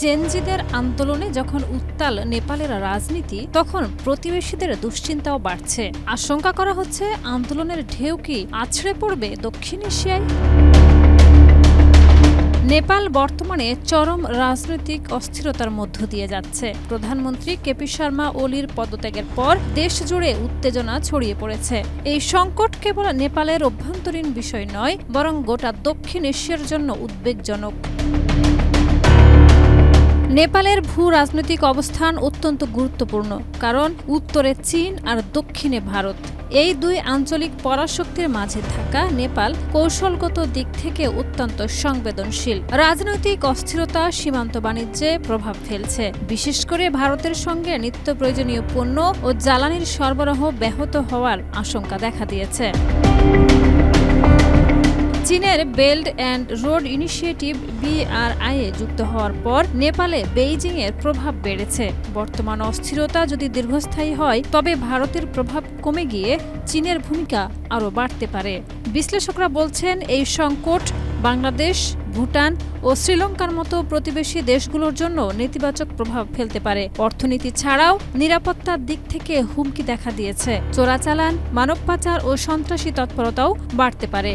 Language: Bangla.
জেনজিদের আন্দোলনে যখন উত্তাল নেপালের রাজনীতি, তখন প্রতিবেশীদের দুশ্চিন্তাও বাড়ছে। আশঙ্কা করা হচ্ছে আন্দোলনের ঢেউ কি আছড়ে পড়বে দক্ষিণ এশিয়ায়। নেপাল বর্তমানে চরম রাজনৈতিক অস্থিরতার মধ্য দিয়ে যাচ্ছে। প্রধানমন্ত্রী কেপি শর্মা ওলির পদত্যাগের পর দেশ জুড়ে উত্তেজনা ছড়িয়ে পড়েছে। এই সংকট কেবল নেপালের অভ্যন্তরীণ বিষয় নয়, বরং গোটা দক্ষিণ এশিয়ার জন্য উদ্বেগজনক। নেপালের ভূ রাজনৈতিক অবস্থান অত্যন্ত গুরুত্বপূর্ণ, কারণ উত্তরে চীন আর দক্ষিণে ভারত। এই দুই আঞ্চলিক পরাশক্তির মাঝে থাকা নেপাল কৌশলগত দিক থেকে অত্যন্ত সংবেদনশীল। রাজনৈতিক অস্থিরতা সীমান্ত বাণিজ্যে প্রভাব ফেলছে, বিশেষ করে ভারতের সঙ্গে নিত্য প্রয়োজনীয় পণ্য ও জ্বালানির সরবরাহ ব্যাহত হওয়ার আশঙ্কা দেখা দিয়েছে। চীনের belt and road initiative BRI এ যুক্ত হওয়ার পর নেপালে বেইজিংয়ের প্রভাব বেড়েছে। বর্তমান অস্থিরতা যদি দীর্ঘস্থায়ী হয়, তবে ভারতের প্রভাব কমে গিয়ে চীনের ভূমিকা আরও বাড়তে পারে। বিশ্লেষকরা বলছেন, এই সংকট বাংলাদেশ, ভুটান ও শ্রীলঙ্কার মতো প্রতিবেশী দেশগুলোর জন্য নেতিবাচক প্রভাব ফেলতে পারে। অর্থনীতি ছাড়াও নিরাপত্তার দিক থেকে হুমকি দেখা দিয়েছে। চোরাচালান, মানব পাচার ও সন্ত্রাসী তৎপরতাও বাড়তে পারে।